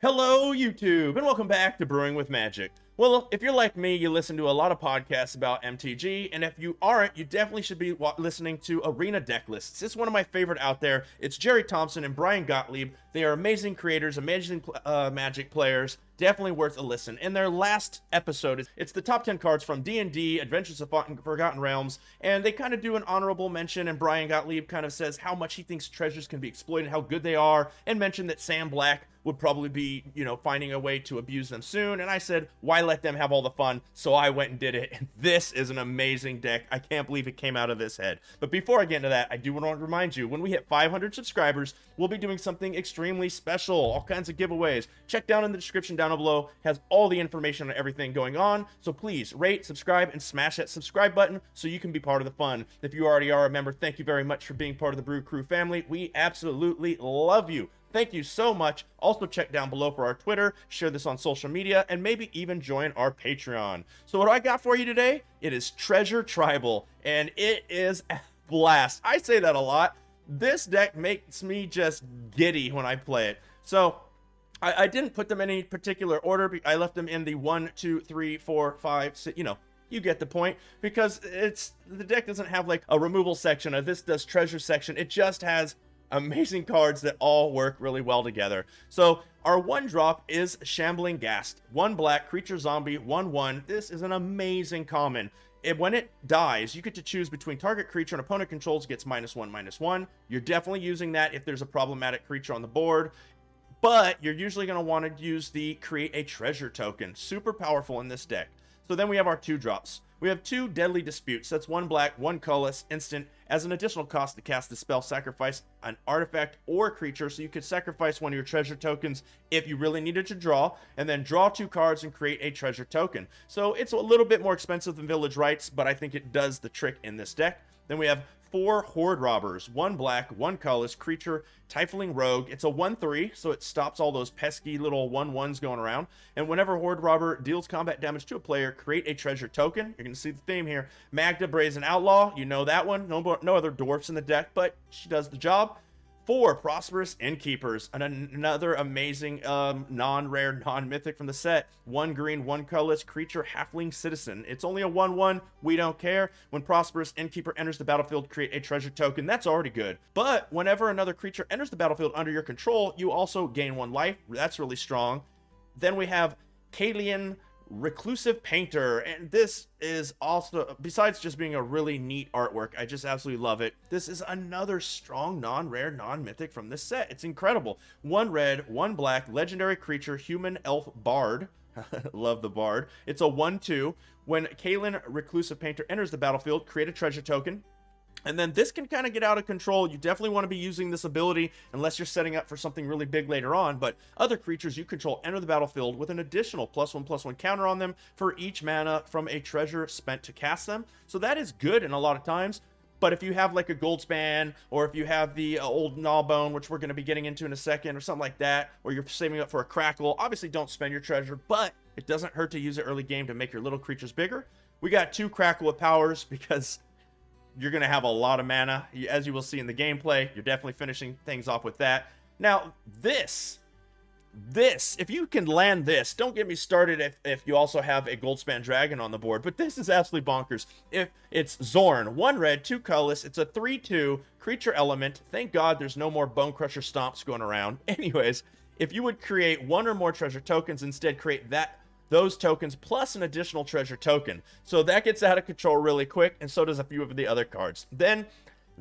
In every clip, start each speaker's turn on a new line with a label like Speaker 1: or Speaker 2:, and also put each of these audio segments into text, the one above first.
Speaker 1: Hello, YouTube, and welcome back to Brewing with Magic. Well, if you're like me, you listen to a lot of podcasts about MTG, and if you aren't, you definitely should be listening to Arena Deck Lists. It's one of my favorite out there. It's Jerry Thompson and Brian Gottlieb. They are amazing creators, amazing Magic players. Definitely worth a listen. In their last episode, it's the top 10 cards from D&D, Adventures of Forgotten Realms, and they kind of do an honorable mention, and Brian Gottlieb kind of says how much he thinks treasures can be exploited, how good they are, and mentioned that Sam Black would probably be, finding a way to abuse them soon. And I said, why let them have all the fun? So I went and did it. And this is an amazing deck. I can't believe it came out of this head. But before I get into that, I do want to remind you, when we hit 500 subscribers, we'll be doing something extremely special. All kinds of giveaways. Check down in the description down below. Has all the information on everything going on. So please rate, subscribe, and smash that subscribe button so you can be part of the fun. If you already are a member, thank you very much for being part of the Brew Crew family. We absolutely love you. Thank you so much. Also check down below for our Twitter, share this on social media, and maybe even join our Patreon. So what do I got for you today? It is Treasure Tribal, and it is a blast. I say that a lot. This deck makes me just giddy when I play it. So I didn't put them in any particular order. I left them in the 1, 2, 3, 4, 5, 6, you get the point, because the deck doesn't have like a removal section, or this does treasure section. It just has amazing cards that all work really well together. So our one drop is Shambling Ghast. 1 black, creature zombie, 1/1. This is an amazing common. When it dies, you get to choose between target creature and opponent controls gets -1/-1. You're definitely using that if there's a problematic creature on the board, but you're usually going to want to use the create a treasure token. Super powerful in this deck. So then we have our 2 drops. We have 2 Deadly Disputes. That's 1 black, 1 colorless, instant. As an additional cost to cast the spell, sacrifice an artifact or creature. So you could sacrifice one of your treasure tokens if you really needed to draw, and then draw 2 cards and create a treasure token. So it's a little bit more expensive than Village Rites, but I think it does the trick in this deck. Then we have 4 Horde Robbers, 1 black, 1 colorless, creature, Tiefling Rogue. It's a 1/3, so it stops all those pesky little 1/1s going around. And whenever Horde Robber deals combat damage to a player, create a treasure token. You're going to see the theme here. Magda, Brazen Outlaw, you know that one. No other dwarfs in the deck, but she does the job. 4 Prosperous Innkeepers, and another amazing non-rare, non-mythic from the set. 1 green, 1 colorless, creature, halfling citizen. It's only a 1/1. We don't care. When Prosperous Innkeeper enters the battlefield, create a treasure token. That's already good. But whenever another creature enters the battlefield under your control, you also gain 1 life. That's really strong. Then we have Kalian Reclusive Painter, and this is also, besides just being a really neat artwork, I just absolutely love it. This is another strong non-rare, non-mythic from this set. It's incredible. 1 red, 1 black, legendary creature, human elf bard. Love the bard. It's a 1/2. When Kalian Reclusive Painter enters the battlefield, create a treasure token. And then this can kind of get out of control. You definitely want to be using this ability unless you're setting up for something really big later on. But other creatures you control enter the battlefield with an additional +1/+1 counter on them for each mana from a treasure spent to cast them. So that is good in a lot of times. But if you have like a Goldspan, or if you have the old Gnawbone, which we're going to be getting into in a second, or something like that, or you're saving up for a Crackle, obviously don't spend your treasure, but it doesn't hurt to use it early game to make your little creatures bigger. We got 2 Crackle with powers because you're going to have a lot of mana. As you will see in the gameplay, you're definitely finishing things off with that. Now, this, if you can land this, don't get me started if you also have a Goldspan Dragon on the board, but this is absolutely bonkers. If it's Zorn, 1 red, 2 colorless, it's a 3/2 creature element. Thank God there's no more Bone Crusher Stomps going around. Anyways, if you would create 1 or more treasure tokens, instead create those tokens plus an additional treasure token. So that gets out of control really quick, and so does a few of the other cards. Then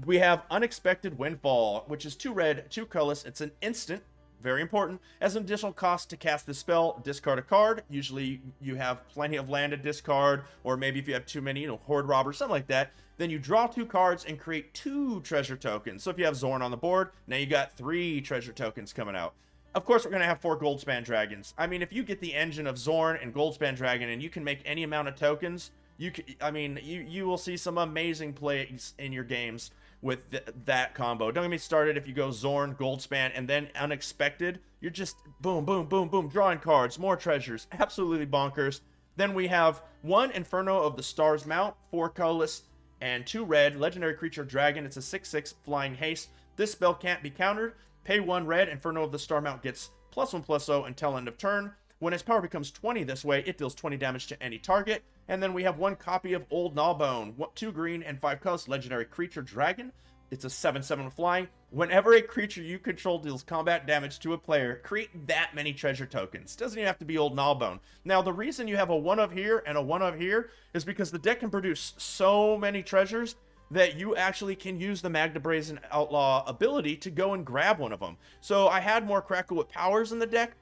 Speaker 1: we have Unexpected Windfall, which is 2 red, 2 colorless. It's an instant, very important. As an additional cost to cast the spell, discard a card. Usually you have plenty of land to discard, or maybe if you have too many, Horde Robbers, something like that. Then you draw 2 cards and create 2 treasure tokens. So if you have Zorn on the board, now you got 3 treasure tokens coming out. Of course, we're going to have 4 Goldspan Dragons. I mean, if you get the engine of Zorn and Goldspan Dragon and you can make any amount of tokens, you will see some amazing plays in your games with that combo. Don't get me started if you go Zorn, Goldspan, and then Unexpected. You're just boom, boom, boom, boom, drawing cards, more treasures. Absolutely bonkers. Then we have 1 Inferno of the Stars Mount, 4 colorless, and 2 red, legendary creature dragon. It's a 6/6 flying haste. This spell can't be countered. Pay 1 red, Inferno of the Star Mount gets +1/+0 until end of turn. When its power becomes 20 this way, it deals 20 damage to any target. And then we have 1 copy of Old Gnawbone, 2 green and 5 colors, legendary creature dragon. It's a 7/7 flying. Whenever a creature you control deals combat damage to a player, create that many treasure tokens. Doesn't even have to be Old Gnawbone. Now, the reason you have a 1 of here and a 1 of here is because the deck can produce so many treasures that you actually can use the Magna Brazen Outlaw ability to go and grab one of them. So I had more Crackle with powers in the deck,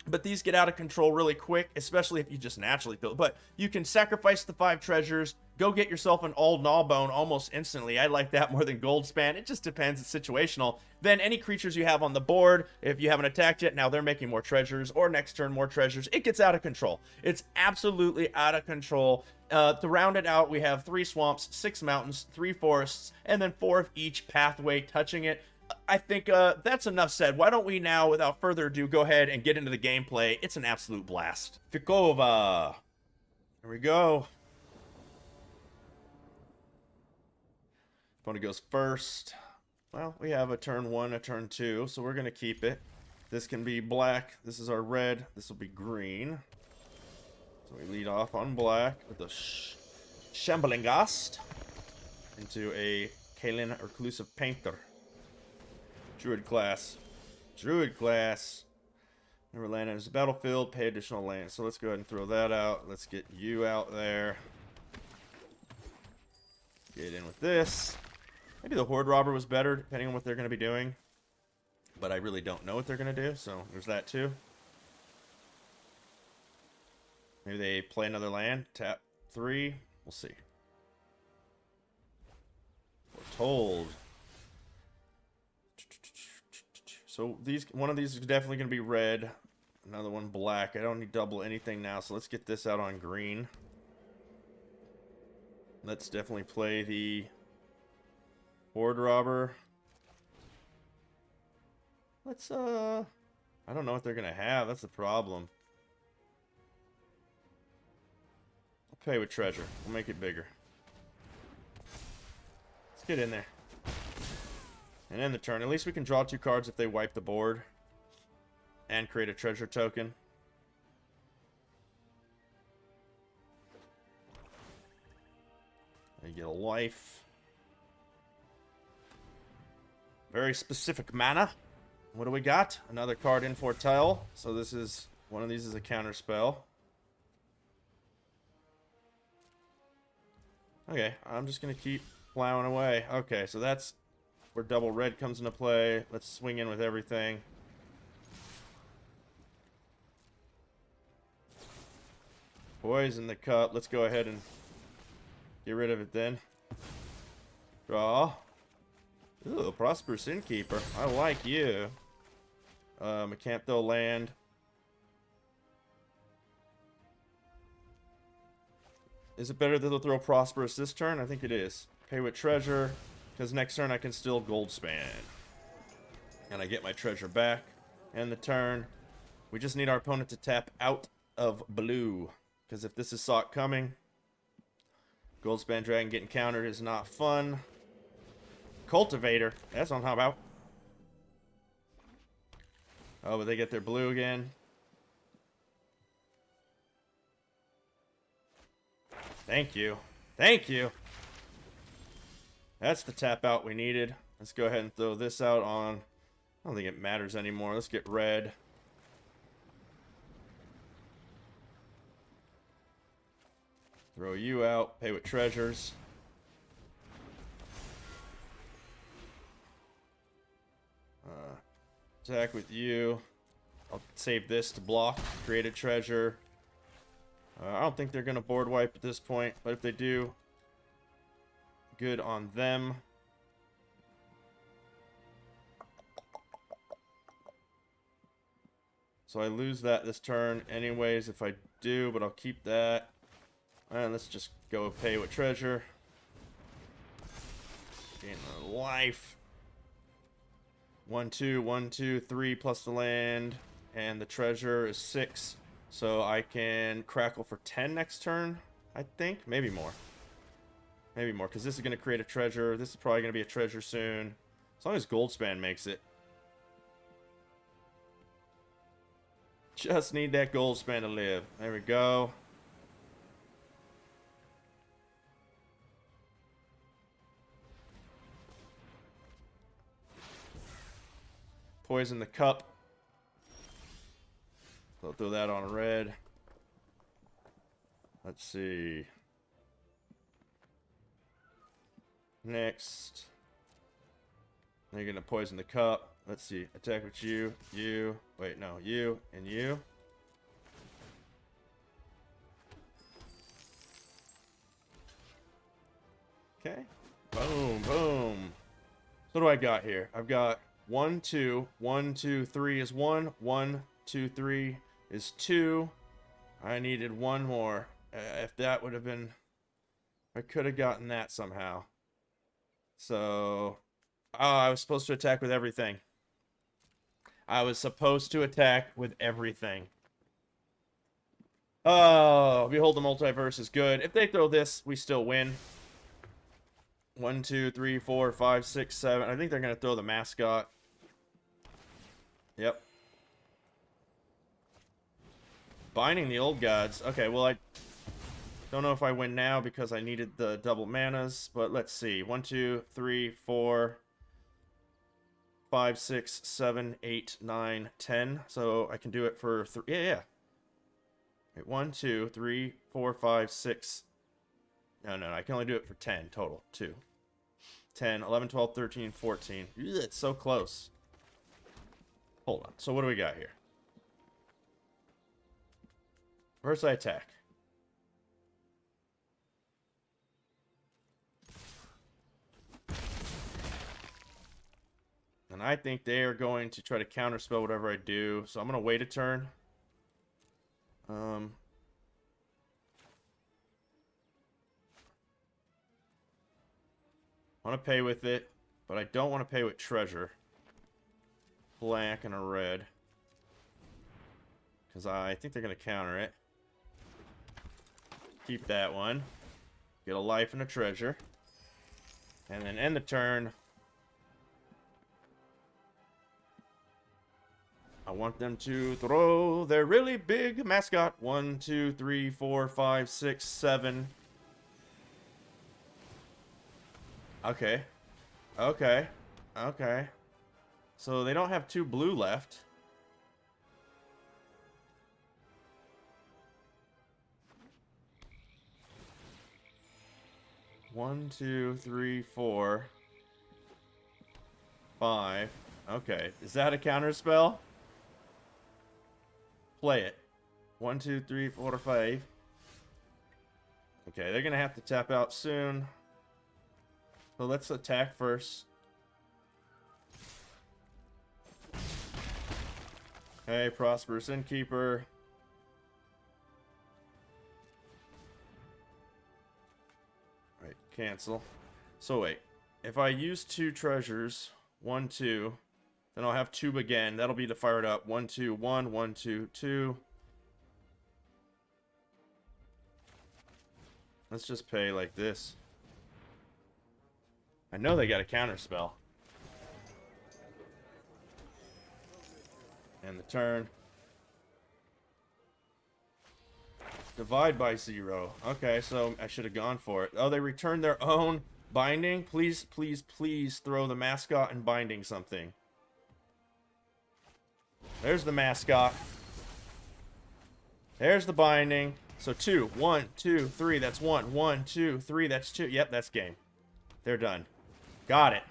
Speaker 1: but these get out of control really quick, especially if you just naturally build. But you can sacrifice the 5 treasures, go get yourself an Old Gnawbone almost instantly. I like that more than Goldspan. It just depends. It's situational. Then any creatures you have on the board, if you haven't attacked yet, now they're making more treasures, or next turn more treasures. It gets out of control. It's absolutely out of control. To round it out, we have 3 swamps, 6 mountains, 3 forests, and then 4 of each pathway touching it. I think that's enough said. Why don't we now, without further ado, go ahead and get into the gameplay. It's an absolute blast. Fikova. Here we go. Opponent goes first. Well, we have a turn 1, a turn 2, so we're going to keep it. This can be black. This is our red. This will be green. So we lead off on black with the Shambling Ghost into a Kalen Reclusive Painter. Druid class. Druid class. Never land enters the battlefield. Pay additional land. So let's go ahead and throw that out. Let's get you out there. Get in with this. Maybe the Horde Robber was better, depending on what they're going to be doing. But I really don't know what they're going to do, so there's that too. Maybe they play another land. Tap 3. We'll see. We're told. So one of these is definitely going to be red. Another one black. I don't need double anything now, so let's get this out on green. Let's definitely play the Horde Robber. Let's, I don't know what they're going to have. That's the problem. I'll play with treasure. We'll make it bigger. Let's get in there. And end the turn. At least we can draw 2 cards if they wipe the board. And create a treasure token. You get a life. Very specific mana. What do we got? Another card in Foretell. So this is, one of these is a counter spell. Okay, I'm just going to keep plowing away. Okay, so that's where double red comes into play. Let's swing in with everything. Poison the cup. Let's go ahead and get rid of it then. Draw. Ooh, Prosperous Innkeeper. I like you. Macantho land. Is it better that they'll throw Prosperous this turn? I think it is. Pay with treasure. Because next turn I can still Goldspan. And I get my treasure back. And the turn. We just need our opponent to tap out of blue. Because if this is Sock coming, Goldspan Dragon getting countered is not fun. Cultivator. That's on how about. Oh, but they get their blue again. Thank you. Thank you. That's the tap out we needed. Let's go ahead and throw this out on. I don't think it matters anymore. Let's get red. Throw you out. Pay with treasures. Attack with you. I'll save this to block. Create a treasure. I don't think they're going to board wipe at this point, but if they do, good on them. So I lose that this turn anyways if I do, but I'll keep that. And let's just go pay with treasure. Gain a life. 1, 2, 1, 2, 3 plus the land. And the treasure is 6. So I can crackle for 10 next turn, I think. Maybe more. Maybe more, because this is going to create a treasure. This is probably going to be a treasure soon. As long as Goldspan makes it. Just need that gold span to live. There we go. Poison the cup. So I'll throw that on a red. Let's see. Next. They're gonna poison the cup. Let's see. Attack with you. You. Wait, no. You and you. Okay. Boom, boom. So what do I got here? I've got 1, 2. 1, 2, 3 is 1. 1, 2, 3 is 2. I needed one more. If that would have been... I could have gotten that somehow. So... Oh, I was supposed to attack with everything. I was supposed to attack with everything. Oh, Behold the Multiverse is good. If they throw this, we still win. 1, 2, 3, 4, 5, 6, 7. I think they're going to throw the mascot. Yep. Binding the old gods. Okay, well, I don't know if I win now because I needed the double manas, but let's see. 1, 2, 3, 4, 5, 6, 7, 8, 9, 10. So I can do it for 3. Yeah. Wait, 1, 2, 3, 4, 5, 6. No. I can only do it for 10 total. 2. 10, 11, 12, 13, 14. Ugh, it's so close. Hold on. So what do we got here? First I attack. And I think they are going to try to counterspell whatever I do. So I'm going to wait a turn. I want to pay with it, but I don't want to pay with treasure. Black and a red. Because I think they're going to counter it. Keep that one. Get a life and a treasure. And then end the turn. I want them to throw their really big mascot. 1, 2, 3, 4, 5, 6, 7. Okay. Okay. So they don't have 2 blue left. One, 2, 3, 4, 5. Okay. Is that a counter spell? Play it. 1, 2, 3, 4, 5. Okay, they're gonna have to tap out soon. So let's attack first. Hey, Prosperous Innkeeper. Right, cancel. So wait, if I use 2 treasures, 1, 2, then I'll have 2 again. That'll be to fire it up. 1, 2, 1, 1, 2, 2. Let's just pay like this. I know they got a counter spell. And the turn. Divide by 0. Okay, so I should have gone for it. Oh, they returned their own binding? Please, please, please throw the mascot and binding something. There's the mascot. There's the binding. So 2. 1, 2, 3. That's 1. 1, 2, 3. That's 2. Yep, that's game. They're done. Got it.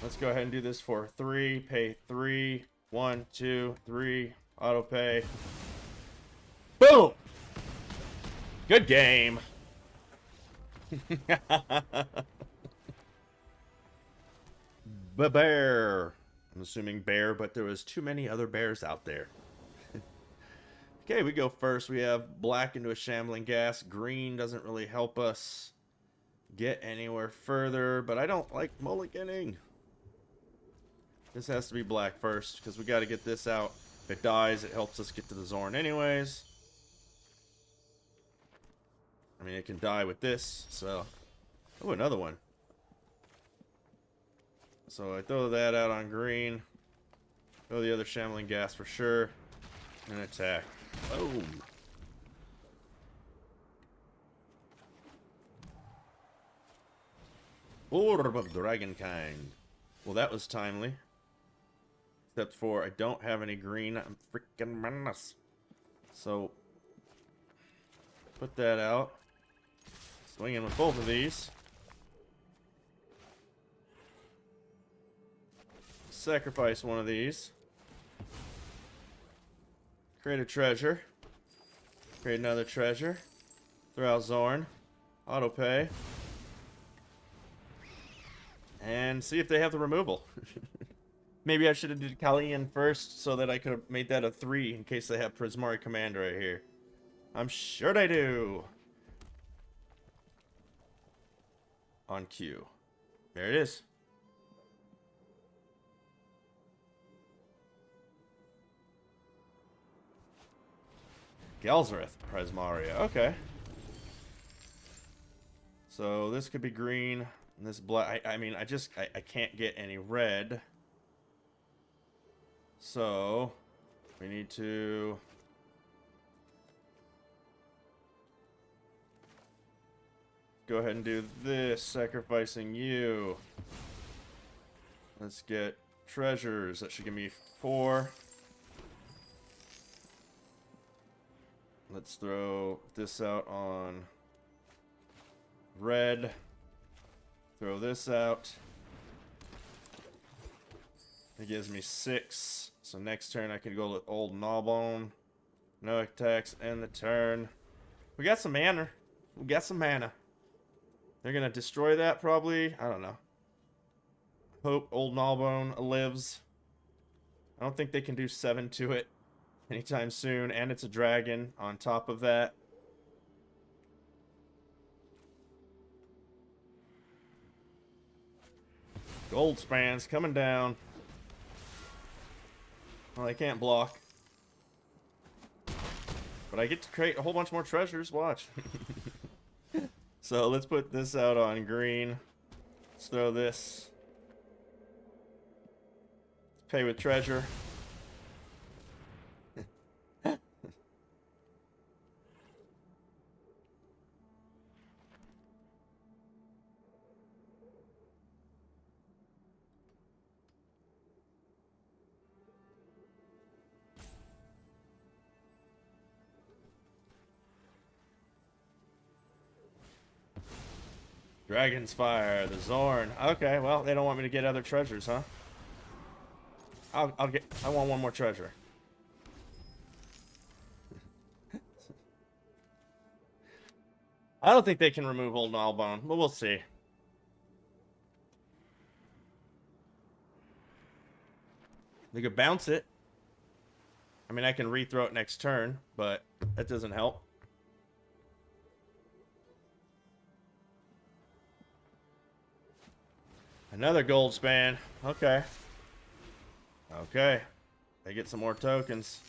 Speaker 1: Let's go ahead and do this for 3. Pay 3. 1, 2, 3. Auto pay. Boom! Good game. Bear. I'm assuming bear, but there was too many other bears out there. Okay, we go first. We have black into a shambling gas. Green doesn't really help us get anywhere further, but I don't like mulliganing. This has to be black first, because we got to get this out. If it dies, it helps us get to the Zorn anyways. I mean, it can die with this, so... Oh, another one. So I throw that out on green. Throw the other Shambling Gas for sure. And attack. Boom. Orb of Dragonkind. Well, that was timely. Except for I don't have any green. I'm freaking menace. So, put that out. Swing in with both of these. Sacrifice one of these. Create a treasure. Create another treasure. Throw out Zorn. Auto pay. And see if they have the removal. Maybe I should have did Kalian first so that I could have made that a 3 in case they have Prismari Command right here. I'm sure they do. On cue. There it is. Galzareth Prismaria. Okay. So this could be green. And this black. I mean, I can't get any red. So we need to go ahead and do this, sacrificing you. Let's get treasures. That should give me 4. Let's throw this out on red. Throw this out. It gives me 6. So next turn I can go with Old Gnawbone. No attacks end the turn. We got some mana. We got some mana. They're gonna destroy that probably. I don't know. Hope Old Gnawbone lives. I don't think they can do 7 to it anytime soon. And it's a dragon on top of that. Gold spans coming down. Well, they can't block. But I get to create a whole bunch more treasures. Watch. So let's put this out on green. Let's throw this. Pay with treasure. Dragon's Fire, the Zorn. Okay, well, they don't want me to get other treasures, huh? I want one more treasure. I don't think they can remove Old Gnawbone, but we'll see. They could bounce it. I mean, I can rethrow it next turn, but that doesn't help. Another gold span. Okay. Okay. They get some more tokens.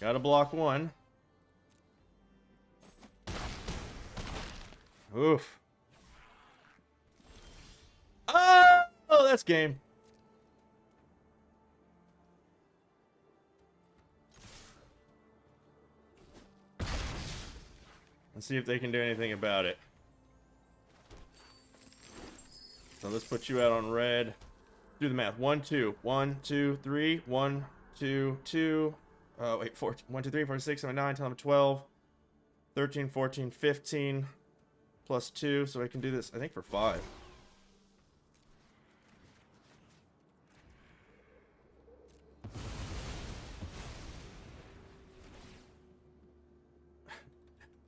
Speaker 1: Gotta block one. Oof. Oh, that's game. Let's see if they can do anything about it. So let's put you out on red. Do the math. 1, 2. 1, 2, 3. 1, 2, 2. Oh, wait. 4. 1, 2, 3, 4, 6, 7, 9, 10, 11, 12. 13, 14, 15. Plus 2. So I can do this, I think, for 5.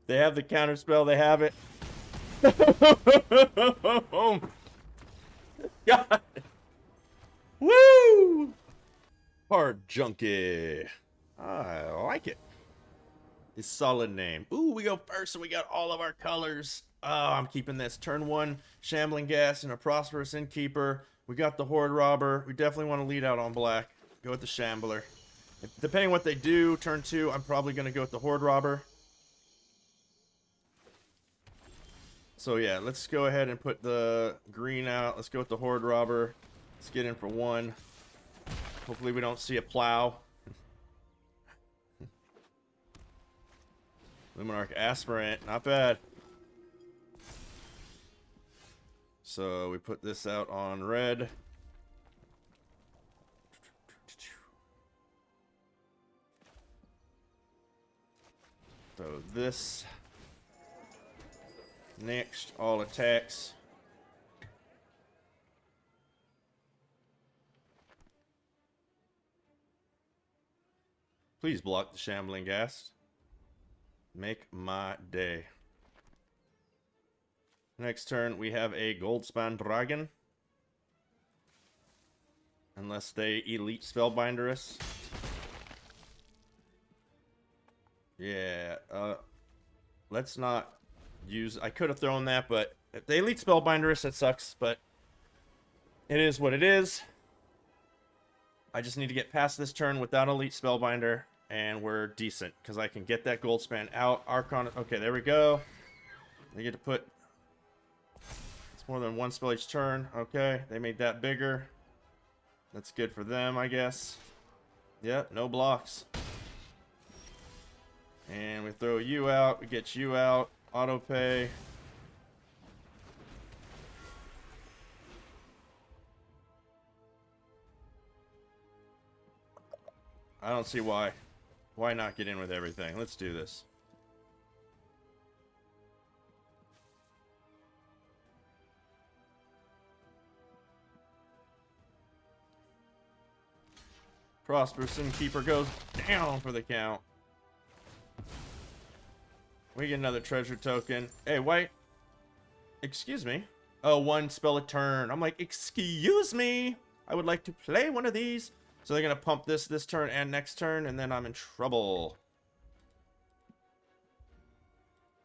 Speaker 1: They have the counter spell. They have it. God. Woo! Hard Junkie. I like it. It's a solid name. Ooh, we go first, so we got all of our colors. Oh, I'm keeping this. Turn 1, Shambling Gas and a Prosperous Innkeeper. We got the Horde Robber. We definitely want to lead out on black. Go with the Shambler. Depending on what they do, turn 2, I'm probably going to go with the Horde Robber. So yeah, let's go ahead and put the green out. Let's go with the Horde Robber. Let's get in for 1. Hopefully we don't see a plow. Luminarch Aspirant, not bad. So we put this out on red. So this. Next, all attacks. Please block the Shambling Ghast. Make my day. Next turn, we have a Goldspan Dragon. Unless they Elite Spellbinder us. Yeah, let's not use... I could have thrown that, but if they Elite Spellbinder us, that sucks, but it is what it is. I just need to get past this turn without Elite Spellbinder, and we're decent, because I can get that Goldspan out. Archon... Okay, there we go. They get to put... It's more than one spell each turn. Okay, they made that bigger. That's good for them, I guess. Yep, no blocks. And we throw you out. We get you out. Auto pay. I don't see why. Why not get in with everything? Let's do this. Prosperous Innkeeper goes down for the count. We get another treasure token. Hey, wait. Excuse me. Oh, one spell a turn. I'm like, excuse me. I would like to play one of these. So they're going to pump this turn and next turn, and then I'm in trouble.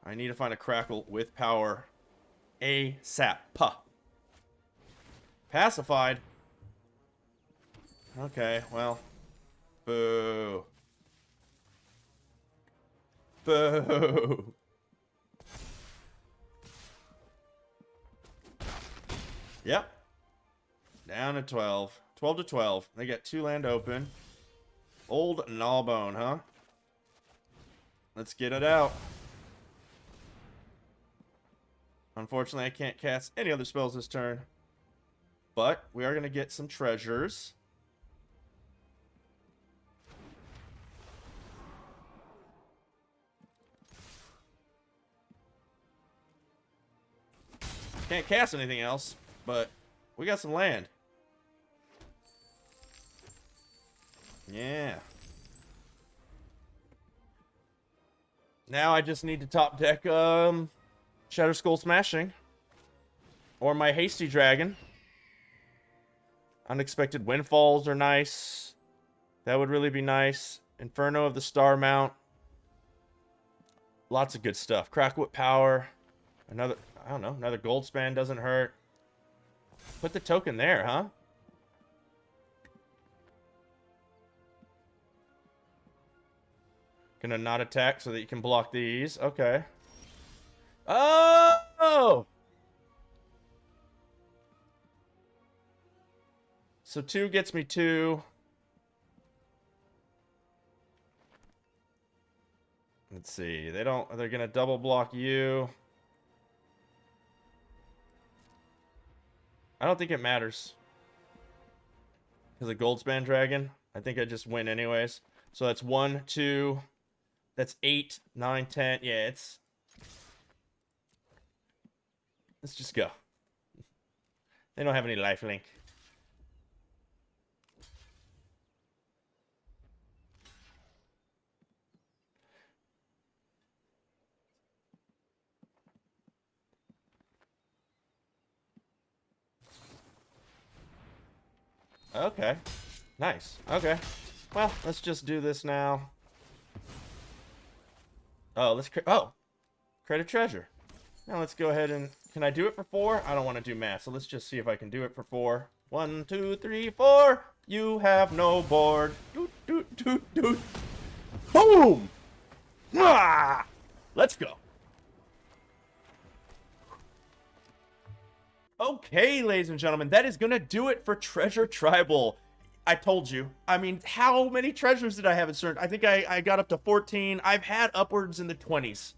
Speaker 1: I need to find a Crackle with power. ASAP. Pacified. Okay, well. Boo. Boo. Yep. Down to 12. 12 to 12. They got 2 land open. Old Gnawbone, huh? Let's get it out. Unfortunately, I can't cast any other spells this turn. But we are going to get some treasures. Can't cast anything else, but we got some land. Yeah. Now I just need to top deck Shatter Skull Smashing. Or my Hasty Dragon. Unexpected Windfalls are nice. That would really be nice. Inferno of the Star Mount. Lots of good stuff. Crackwood Power. Another... I don't know. Another Goldspan doesn't hurt. Put the token there, huh? Gonna not attack so that you can block these. Okay. Oh! So 2 gets me 2. Let's see. They're gonna double block you. I don't think it matters. Because a Goldspan Dragon, I think I just win anyways. So that's 1, 2, that's 8, 9, 10. Yeah, it's... Let's just go. They don't have any lifelink. Okay. Nice. Okay. Well, let's just do this now. Oh, credit treasure. Now let's go ahead and... Can I do it for 4? I don't want to do math, so let's just see if I can do it for 4. 1, 2, 3, 4. You have no board. Doot, doot, doot, doot. Boom! Ah! Let's go. Okay, ladies and gentlemen, that is going to do it for Treasure Tribal. I told you. I mean, how many treasures did I have in certain? I think I got up to 14. I've had upwards in the 20s.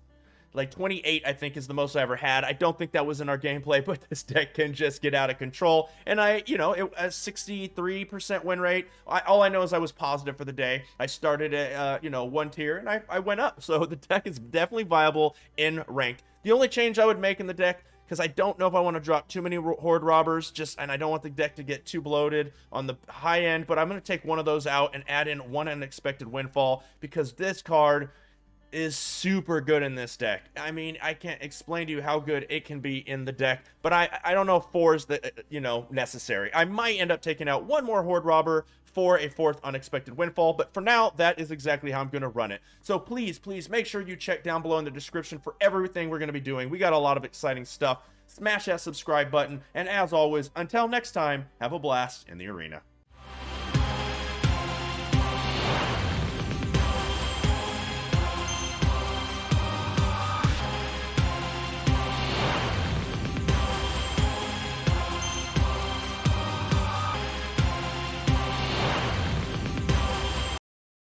Speaker 1: Like 28, I think, is the most I ever had. I don't think that was in our gameplay, but this deck can just get out of control. And a 63% win rate. All I know is I was positive for the day. I started at, one tier, and I went up. So the deck is definitely viable in rank. The only change I would make in the deck, because I don't know if I want to drop too many Horde Robbers, and I don't want the deck to get too bloated on the high end, but I'm going to take one of those out and add in one Unexpected Windfall, because this card is super good in this deck. I mean, I can't explain to you how good it can be in the deck, but I don't know if 4 is necessary. I might end up taking out one more Horde Robber for a 4th Unexpected Windfall, but for now, that is exactly how I'm going to run it. So please make sure you check down below in the description for everything we're going to be doing. We got a lot of exciting stuff. Smash that subscribe button, and as always, until next time, have a blast in the arena.